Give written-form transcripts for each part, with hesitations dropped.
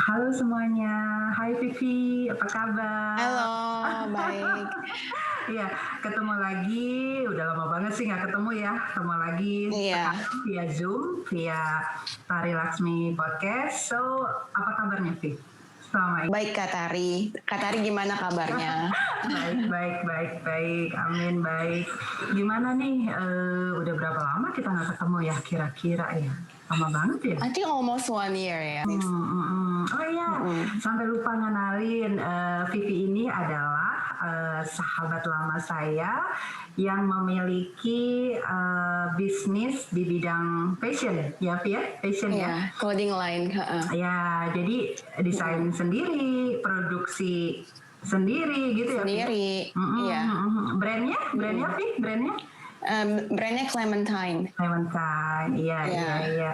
Halo semuanya, hai Vivi, apa kabar? Halo, baik. Iya, ketemu lagi, udah lama banget sih nggak ketemu ya, ketemu lagi Iya, sekarang via Zoom, via Tari Laksmi Podcast. So, apa kabarnya Vi? Selama ini? baik Kak Tari. Kak Tari gimana kabarnya? Baik, baik, baik, baik, amin, baik. Gimana nih, udah berapa lama kita nggak ketemu ya kira-kira ya? Lama banget ya? I think almost 1 year ya. Oh iya, sampai lupa ngenalin, Vivi ini adalah sahabat lama saya yang memiliki bisnis di bidang fashion, ya Vi ya, fashion ya. Iya, clothing line. Ya, jadi desain sendiri, produksi sendiri gitu ya Vi. Sendiri. Iya. Brandnya Vi, brandnya? Brandnya Clementine. Clementine, iya, Iya. iya, iya.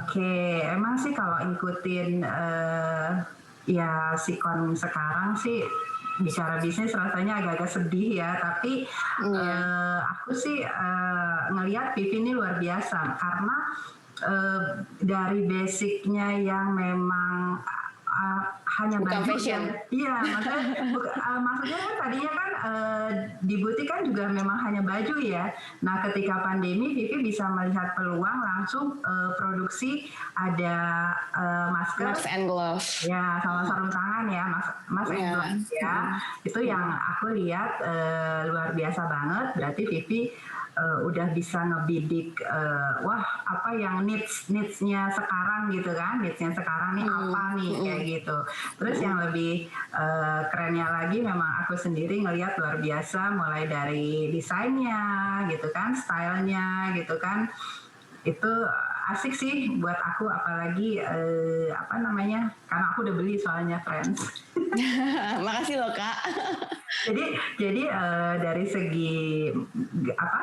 Oke, emang sih kalau ikutin ya sikon sekarang sih bicara bisnis rasanya agak-agak sedih ya, tapi aku sih ngelihat Vivi ini luar biasa karena dari basicnya yang memang hanya Bukan baju fashion. iya maksudnya kan tadinya kan di butik kan juga memang hanya baju ya. Nah ketika pandemi Vivi bisa melihat peluang langsung produksi ada masker Mask and glove. ya sama sarung tangan ya mas Iya. England ya. Itu yang aku lihat luar biasa banget. Berarti Vivi udah bisa ngebidik wah apa yang needsnya sekarang gitu kan, needsnya sekarang nih apa nih kayak gitu. Terus yang lebih kerennya lagi memang aku sendiri ngelihat luar biasa mulai dari desainnya gitu kan, stylenya gitu kan, itu asik sih buat aku apalagi apa namanya, karena aku udah beli soalnya friends. Makasih loh Kak. Jadi dari segi apa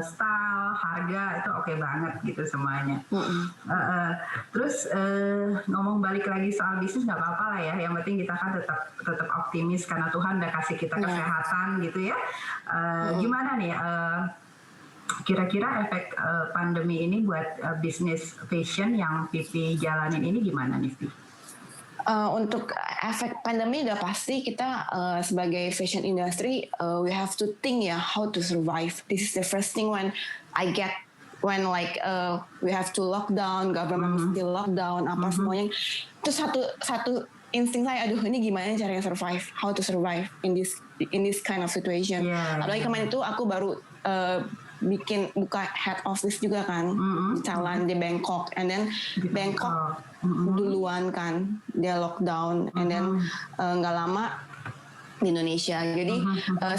style, harga itu oke banget gitu semuanya. Terus ngomong balik lagi soal bisnis nggak apa-apa lah ya. Yang penting kita kan tetap optimis karena Tuhan udah kasih kita kesehatan gitu ya. Gimana nih? Kira-kira efek pandemi ini buat bisnis fashion yang Vivi jalanin ini gimana nih Vi? Untuk efek pandemi udah pasti kita sebagai fashion industry we have to think ya how to survive. This is the first thing when I get when like we have to lockdown, government still lockdown apa semuanya. Itu satu insting saya, aduh ini gimana caranya survive, how to survive in this kind of situation. Apalagi kemarin itu aku baru buka head office juga kan di Thailand, di Bangkok, and then Bangkok duluan kan dia lockdown, and then nggak lama di Indonesia. Jadi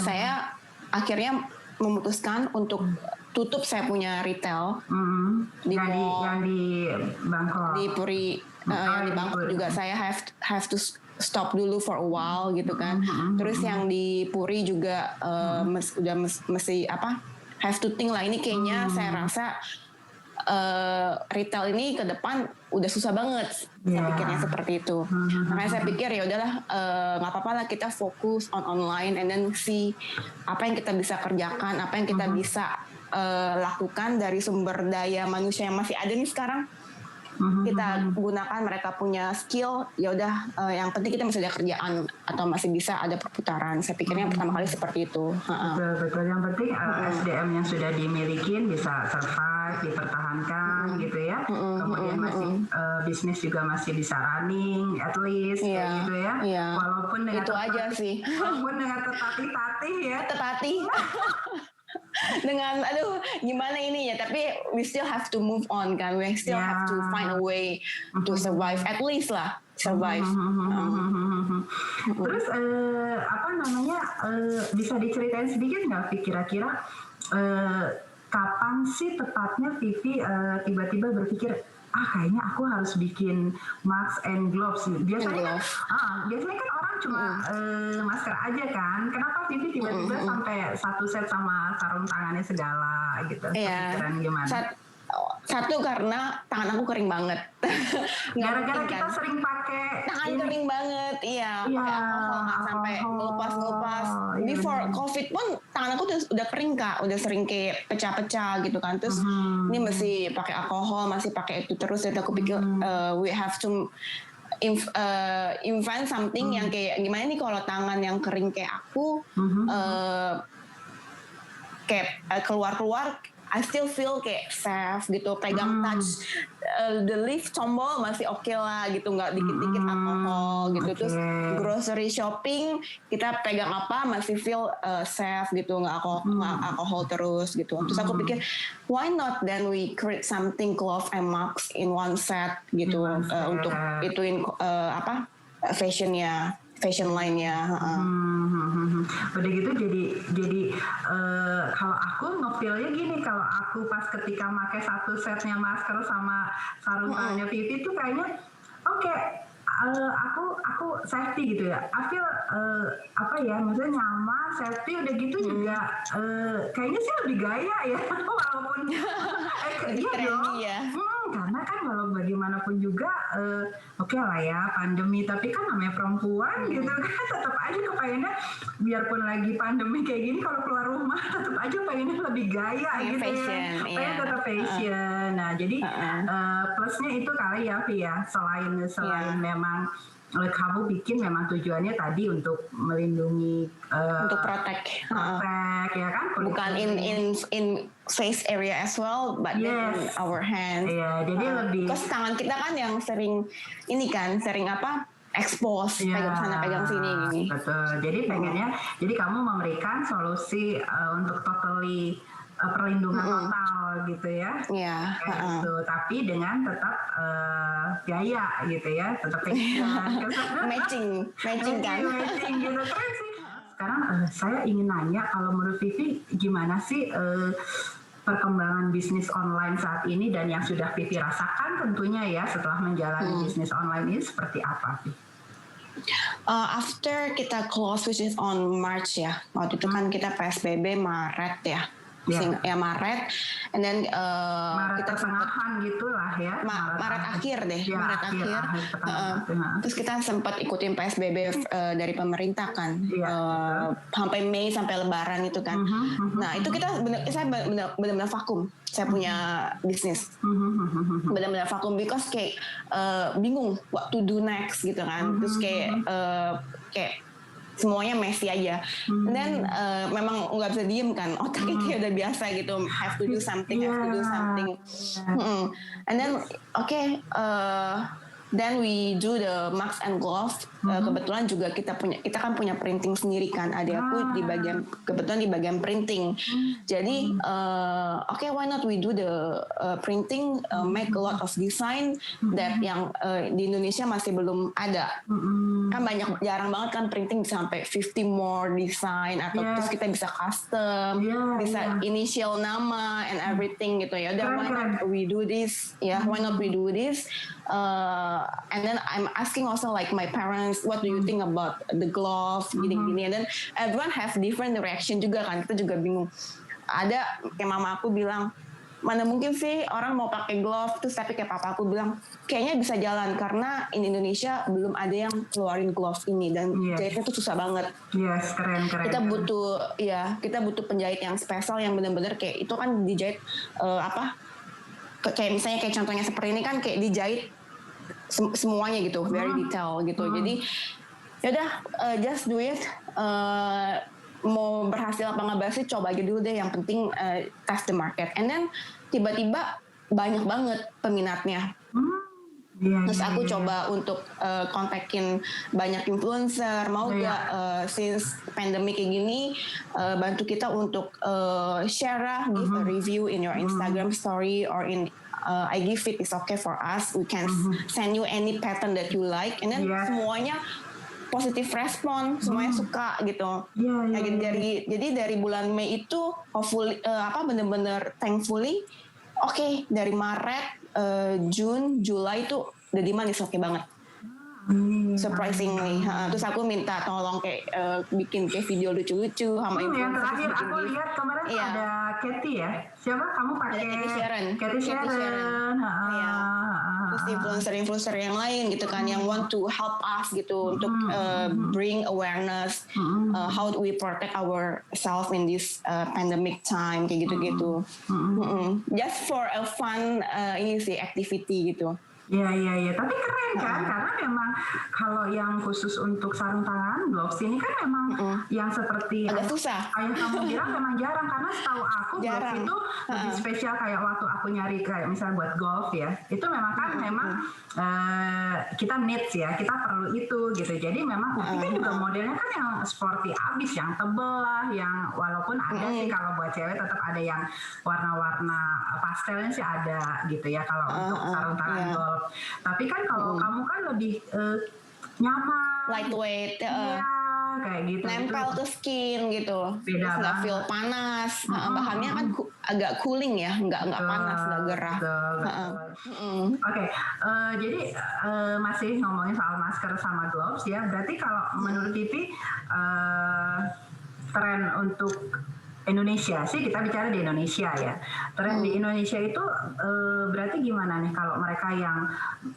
saya akhirnya memutuskan untuk tutup saya punya retail di mall yang di Bangkok, di Puri, yang di Bangkok juga saya have to stop dulu for a while gitu kan. Terus yang di Puri juga mesti apa, have to think lah, ini kayaknya saya rasa retail ini ke depan udah susah banget. Saya pikirnya seperti itu. Makanya saya pikir ya udahlah, nggak apa-apa lah kita fokus on online and then see apa yang kita bisa kerjakan, apa yang kita bisa lakukan dari sumber daya manusia yang masih ada nih sekarang. Kita gunakan, mereka punya skill, ya udah yang penting kita masih ada kerjaan atau masih bisa ada perputaran. Saya pikirnya pertama kali seperti itu. Betul, yang penting SDM yang sudah dimiliki bisa survive, dipertahankan gitu ya. Kemudian masih bisnis juga masih bisa running at least kayak gitu ya. Walaupun dengan itu aja sih. Walaupun dengan tetati-tati ya. Tetati. Dengan aduh gimana ini ya, tapi we still have to move on kan, we still have to find a way to survive, at least lah survive. Terus apa namanya, bisa diceritain sedikit nggak kira-kira kapan sih tepatnya Vivi tiba-tiba berpikir kayaknya aku harus bikin mask and gloves. Biasanya kan orang cuma masker aja kan. Kenapa Vivi tiba-tiba sampai satu set sama sarung tangannya segala gitu? Kepikiran gimana? Satu karena tangan aku kering banget. Gara-gara kita sering pakai tangan kering banget, pakai alkohol nggak sampai ngelupas. Before COVID pun tangan aku udah kering Kak, udah sering kayak pecah-pecah gitu kan. Terus ini masih pakai alkohol, masih pakai itu terus. Dan aku pikir we have to invent something yang kayak gimana nih kalau tangan yang kering kayak aku kayak keluar-keluar I still feel kayak safe gitu, pegang touch the lift tombol masih oke lah gitu, nggak dikit-dikit alkohol gitu. Terus grocery shopping kita pegang apa masih feel safe gitu, nggak alkohol terus gitu. Terus aku pikir why not then we create something glove and mask in one set gitu untuk ituin fashion line-nya. Udah gitu jadi kalau aku ngefeel-nya gini, kalau aku pas ketika pakai satu setnya masker sama sarung tangannya Vivi tuh kayaknya oke, aku safety gitu ya. I feel maksudnya nyaman, safety, udah gitu juga kayaknya sih lebih gaya ya walaupun lebih trendy ya. Karena kan walau bagaimanapun juga oke lah ya pandemi, tapi kan namanya perempuan gitu kan tetap aja kepengennya biarpun lagi pandemi kayak gini kalau keluar rumah tetap aja pengennya lebih gaya gitu fashion, ya, pengen tetap fashion. Nah jadi plusnya itu kali ya Vi ya, selain memang kamu bikin memang tujuannya tadi untuk melindungi untuk protect ya kan, bukan in face area as well but in our hands. Jadi lebih terus tangan kita kan yang sering expose, pegang sana pegang sini gini. Betul. Jadi pengennya jadi kamu memberikan solusi untuk totally perlindungan total gitu ya. Gitu. Tapi dengan tetap gaya gitu ya, tetap matching kan. Matching gitu, keren sih. Sekarang saya ingin nanya, kalau menurut Vivi gimana sih perkembangan bisnis online saat ini dan yang sudah Vivi rasakan tentunya ya setelah menjalani bisnis online ini seperti apa Vivi? After kita close which is on March ya, waktu itu kan kita PSBB Maret ya. Maret, and then Maret kita pertengahan gitulah ya. Maret akhir deh, Maret akhir. Terus kita sempat ikutin PSBB dari pemerintah kan, sampai Mei sampai Lebaran itu kan. Nah itu saya benar-benar vakum. Saya punya bisnis, benar-benar vakum because kayak bingung what to do next gitu kan. Terus kayak semuanya messy aja. Dan memang nggak bisa diem kan, otaknya kayak udah biasa gitu, have to do something. And then then we do the mask and glove. Kebetulan juga kita kan punya printing sendiri kan. Adikku kebetulan di bagian printing. Jadi why not we do the printing, make a lot of design that yang di Indonesia masih belum ada. Kan jarang banget kan printing bisa sampai 50 more design atau terus kita bisa custom, bisa initial nama and everything gitu ya. Why not we do this? Why not we do this? And then I'm asking also like my parents, what do you think about the glove, gini-gini. And then everyone have different reaction juga kan, kita juga bingung. Ada kayak mama aku bilang, mana mungkin sih orang mau pakai glove, terus tapi kayak papa aku bilang, kayaknya bisa jalan karena in Indonesia belum ada yang keluarin glove ini dan jahitnya tuh susah banget. Keren. Kita butuh penjahit yang spesial yang benar-benar kayak itu kan dijahit kayak misalnya kayak contohnya seperti ini kan kayak dijahit semuanya gitu, very detail gitu. Jadi yaudah just do it. Mau berhasil apa nggak berhasil coba aja dulu deh. Yang penting test the market. And then tiba-tiba banyak banget peminatnya. Terus aku coba untuk kontakin banyak influencer, mau gak since pandemic kayak gini bantu kita untuk share give a review in your Instagram story or in I give it is okay for us. We can send you any pattern that you like, and then semuanya positif respon, semuanya suka gitu. Jadi dari bulan Mei itu hopefully bener-bener thankfully dari Maret, June, Juli itu the demand is okay banget. Surprisingly, terus aku minta tolong kayak bikin kayak video lucu-lucu sama influencer. Yang terakhir aku lihat kemarin ada Katy ya. Siapa kamu pakai? Katy Sharon. Terus influencer yang lain gitu kan yang want to help us gitu untuk bring awareness how do we protect ourselves in this pandemic time kayak gitu-gitu. Just for a fun ini sih activity gitu. Iya, iya, iya. Tapi keren kan, karena memang kalau yang khusus untuk sarung tangan, gloves ini kan memang yang seperti agak susah. ayah kamu bilang memang jarang, karena setahu aku gloves Jarang. itu lebih spesial kayak waktu aku nyari kayak misalnya buat golf ya, itu memang kan memang kita needs ya, kita perlu itu gitu. Jadi memang tapi kan juga modelnya kan yang sporty abis, yang tebel lah, yang walaupun ada sih kalau buat cewek tetap ada yang warna-warna pastelnya sih ada gitu ya kalau untuk sarung tangan golf. Tapi kan kalau kamu kan lebih nyaman, lightweight, iya kayak gitu. nempel Itu ke skin gitu, beda terus nggak banget. feel panas. Bahannya kan agak cooling ya, nggak panas, nggak gerah. Oke, jadi masih ngomongin soal masker sama gloves ya. Berarti kalau menurut Vivi tren untuk Indonesia sih, kita bicara di Indonesia ya. Tren di Indonesia itu berarti gimana nih kalau mereka yang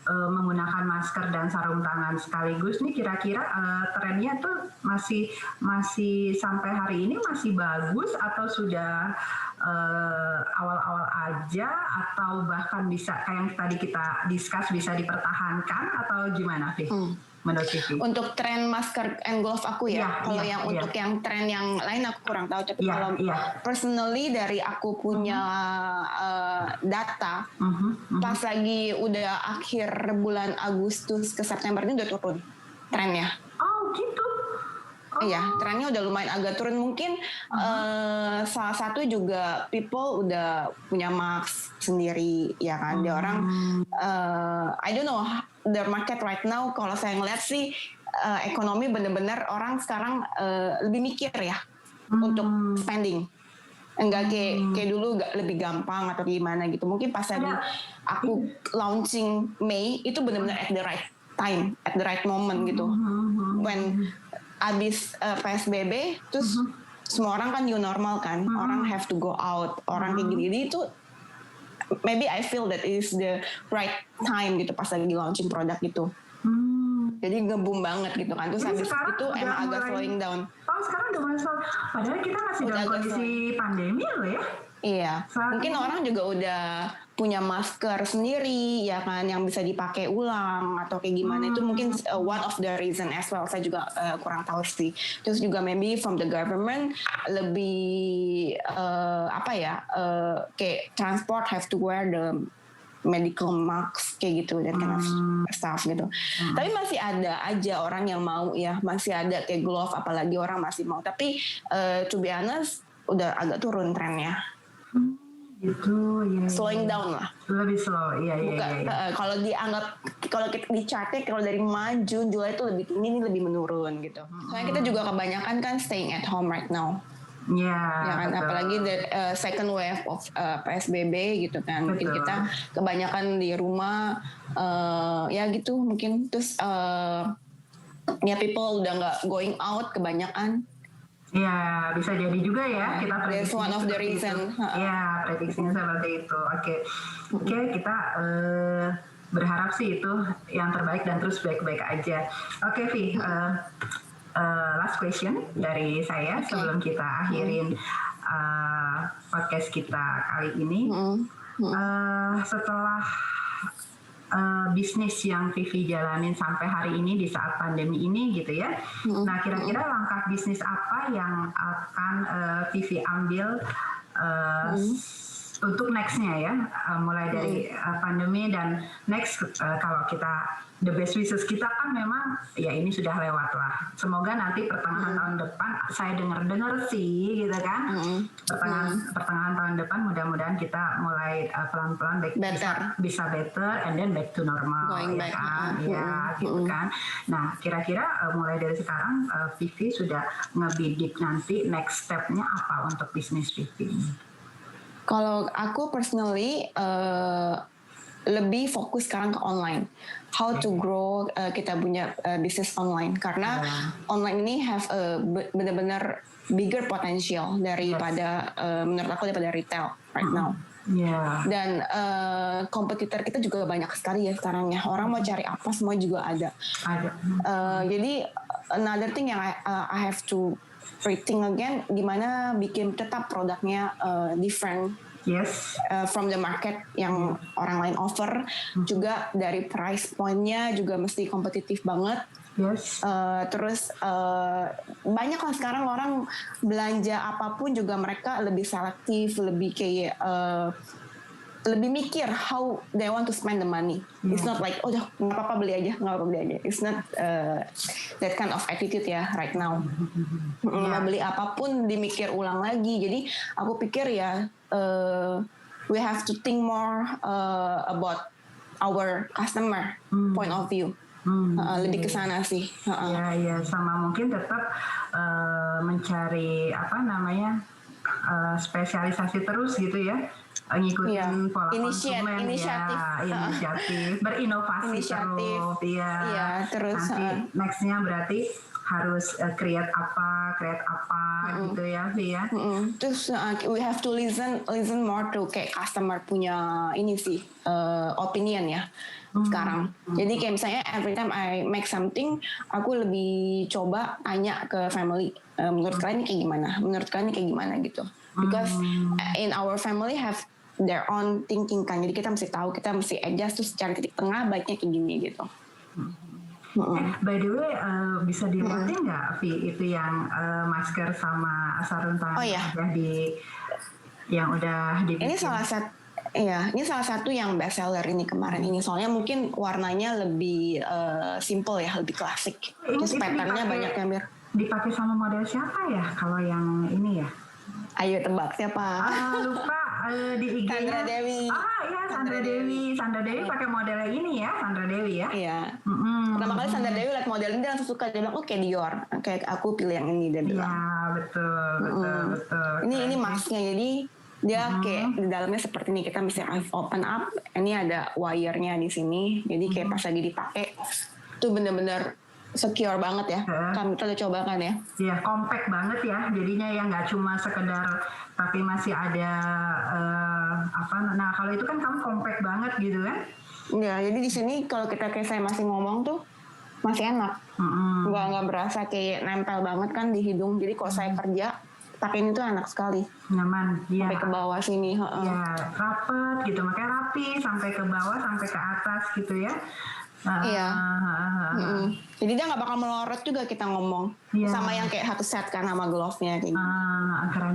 menggunakan masker dan sarung tangan sekaligus nih, kira-kira trennya tuh masih sampai hari ini masih bagus atau sudah awal-awal aja, atau bahkan bisa kayak yang tadi kita discuss bisa dipertahankan atau gimana sih? Menurut Vivi? Untuk tren masker and glove aku ya, kalau yang untuk yang tren yang lain aku kurang tahu. Tapi kalau personally dari aku punya data, pas lagi udah akhir bulan Agustus ke September ini udah turun trennya. Oh gitu. Iya, trennya udah lumayan agak turun. Mungkin salah satu juga people udah punya mask sendiri, ya kan. Dia orang, I don't know, the market right now, kalau saya ngeliat sih, ekonomi bener-bener orang sekarang lebih mikir ya untuk spending. Enggak kayak dulu lebih gampang atau gimana gitu. Mungkin pas tadi aku launching Mei, itu bener-bener at the right time, at the right moment gitu. When abis PSBB, terus semua orang kan new normal kan, orang have to go out, orang kayak gini. Jadi itu maybe I feel that is the right time gitu pas lagi launching produk gitu. Jadi nge-boom banget gitu kan. Terus habis itu emang agak slowing down. Oh sekarang udah mulai slow. Padahal kita masih dalam kondisi pandemi loh ya. Iya, mungkin orang juga udah punya masker sendiri ya kan yang bisa dipakai ulang atau kayak gimana. Itu mungkin one of the reason as well. Saya juga kurang tahu sih. Terus juga maybe from the government lebih kayak transport have to wear the medical mask kayak gitu dan kind of stuff gitu. Tapi masih ada aja orang yang mau ya, masih ada kayak glove apalagi orang masih mau. Tapi to be honest udah agak turun trennya. Gitu ya. Slowing down lah. Lebih slow, iya. Kalau dianggap, kalau kita di chartnya kalau dari June, Juli itu lebih tinggi, ini lebih menurun gitu. Soalnya kita juga kebanyakan kan staying at home right now. Ya kan, betul. Apalagi the second wave of PSBB gitu kan. Mungkin kita kebanyakan di rumah, ya gitu mungkin. Terus ya people udah nggak going out kebanyakan. Ya, bisa jadi juga ya kita prediksi. That's one of the reason. Ya, prediksinya seperti itu. Oke, kita berharap sih itu yang terbaik dan terus baik-baik aja. Oke, Vi, last question dari saya sebelum kita akhirin podcast kita kali ini. Setelah bisnis yang Vivi jalanin sampai hari ini di saat pandemi ini gitu ya. Nah, kira-kira langkah bisnis apa yang akan Vivi ambil untuk nextnya ya, mulai dari pandemi dan next kalau kita the best wishes kita kan memang ya ini sudah lewat lah. Semoga nanti pertengahan tahun depan, saya dengar sih gitu kan, pertengahan tahun depan mudah-mudahan kita mulai pelan-pelan bisa better and then back to normal. Going ya back. Kan, ya gitu kan. Nah kira-kira mulai dari sekarang Vivi sudah ngebidik nanti next stepnya apa untuk bisnis Vivi? Kalau aku personally lebih fokus sekarang ke online. How to grow kita punya bisnis online. Karena online ini have benar-benar bigger potential daripada menurut aku daripada retail right now. Dan kompetitor kita juga banyak sekali ya sekarang ya. Orang mau cari apa semua juga ada. Jadi another thing yang I have to rethink again, gimana bikin tetap produknya different Yes. From the market yang orang lain offer, juga dari price point-nya juga mesti kompetitif banget. Yes. Terus banyak lah sekarang orang belanja apapun juga mereka lebih selektif, lebih kayak lebih mikir how they want to spend the money. Yeah. It's not like nggak apa-apa beli aja. It's not that kind of attitude ya right now. Mau beli apapun dimikir ulang lagi. Jadi aku pikir ya we have to think more about our customer point of view. Lebih ke sana sih. Ya, sama mungkin tetap mencari spesialisasi terus gitu ya, ngikutin pola konsumen, inisiatif, berinovasi terus, terus nanti nextnya berarti harus create apa gitu ya, Vi ya. Terus we have to listen more to kayak customer punya ini sih opinion ya. Sekarang. Jadi kayak misalnya every time I make something, aku lebih coba tanya ke family, menurut kalian ini kayak gimana gitu. Because in our family have their own thinking kan. Jadi kita mesti tahu, kita mesti adjust terus cari titik tengah baiknya kayak gini gitu. By the way, bisa dilihatin nggak, Vi, itu yang masker sama sarung tangan yang udah dibikin? Ini salah satu yang best seller ini kemarin ini. Soalnya mungkin warnanya lebih simple ya, lebih klasik. Terus patternnya banyak yang dipakai sama model siapa ya kalau yang ini ya? Ayo tebak siapa? Lupa di IG-nya. Sandra Dewi. Iya, Sandra Dewi. Sandra Dewi pakai modelnya ini ya, Sandra Dewi ya. Iya. Pertama kali Sandra Dewi lihat model ini dia langsung suka, dia bilang kayak Dior. Kayak aku pilih yang ini, dia bilang. Iya, betul. Ini masknya, jadi dia kayak di dalamnya seperti ini, kita mesti open up. Ini ada wire-nya di sini, jadi kayak pas lagi dipakai itu bener-bener secure banget ya. Kan kita udah coba kan ya. Iya, compact banget ya. Jadinya ya nggak cuma sekedar, tapi masih ada Nah kalau itu kan kamu compact banget gitu kan? Ya, jadi di sini kalau kita kayak saya masih ngomong tuh masih enak. Nggak berasa kayak nempel banget kan di hidung. Jadi kalau saya kerja pakai ini tuh enak sekali. Nyaman. Ya. Sampai ke bawah sini. Ya, rapet gitu. Makanya rapi sampai ke bawah, sampai ke atas gitu ya. Iya. Jadi dia nggak bakal melorot juga kita ngomong. Sama yang kayak satu set kan sama glove-nya kayak gitu.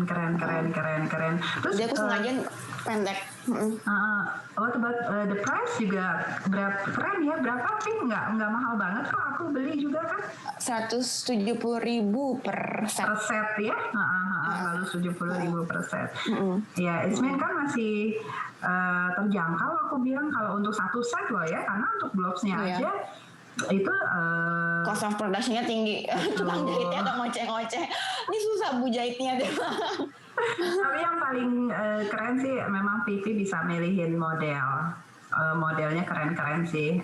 Keren. Terus dia aku sengaja pendek. What about the price juga berapa sih? Nggak mahal banget kok, aku beli juga kan. 170.000 per set. Per set ya. Lalu 70.000 per set. Ya, it's mean kan masih terjangkau, aku bilang kalau untuk satu set loh ya, karena untuk gloves-nya aja itu cost of production-nya tinggi. Tukang jahitnya agak ngoceh-ngoceh. Ini susah bu jahitnya deh. Tapi yang paling keren sih memang Vivi bisa milihin modelnya keren-keren sih.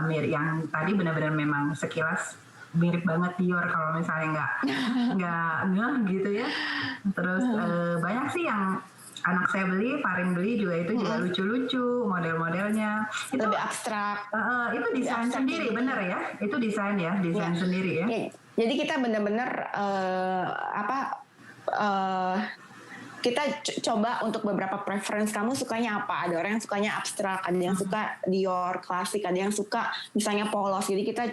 Yang tadi benar-benar memang sekilas mirip banget Dior kalau misalnya nggak gitu ya. Terus banyak sih yang anak saya beli, Farin beli juga itu juga lucu-lucu model-modelnya. Itu lebih abstrak. Itu desain sendiri, bener ya? Itu desain sendiri ya. Jadi kita benar-benar kita coba untuk beberapa preference, kamu sukanya apa? Ada orang yang sukanya abstrak, ada yang suka Dior klasik, ada yang suka misalnya polos. Jadi kita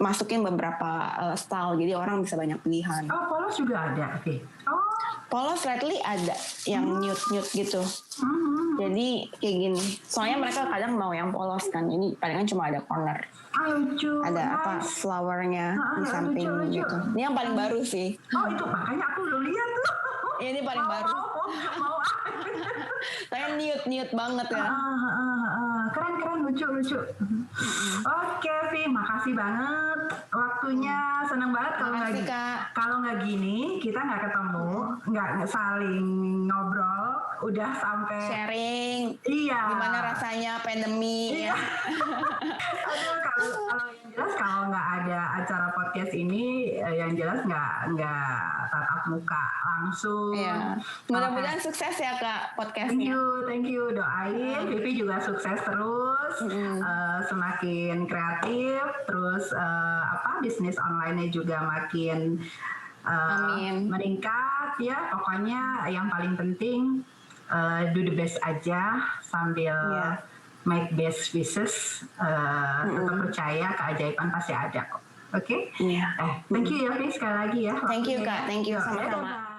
masukin beberapa style, jadi orang bisa banyak pilihan. Oh, polos juga ada, oke. Polos lately ada yang nude gitu. Jadi kayak gini. Soalnya mereka kadang mau yang polos kan. Jadi palingan cuma ada corner. Lucu. Ada flowernya di samping lucu. Gitu. Ini yang paling baru sih. Oh, itu makanya aku belum lihat tuh. Ini paling baru. Mau. Saya nude banget ya. Keren lucu. Oke, Vi, makasih banget waktunya, seneng banget kalau nggak gini kita nggak ketemu, nggak saling ngobrol, udah sampai sharing. Iya. Gimana rasanya pandemi ya. Aduh, kalau yang jelas kalau nggak ada acara podcast ini, yang jelas nggak tatap muka langsung. Iya. Mudah-mudahan sukses ya Kak podcastnya. Thank you. Doain Vivi juga sukses terus, semakin kreatif, terus bisnis online-nya juga makin meningkat ya. Pokoknya yang paling penting do the best aja sambil make best wishes, tetap percaya keajaiban pasti ada kok. Oke? Iya. Thank you ya, Pri, sekali lagi ya. Thank you, Kak. Thank you. Yuk, Sama-sama. dadah.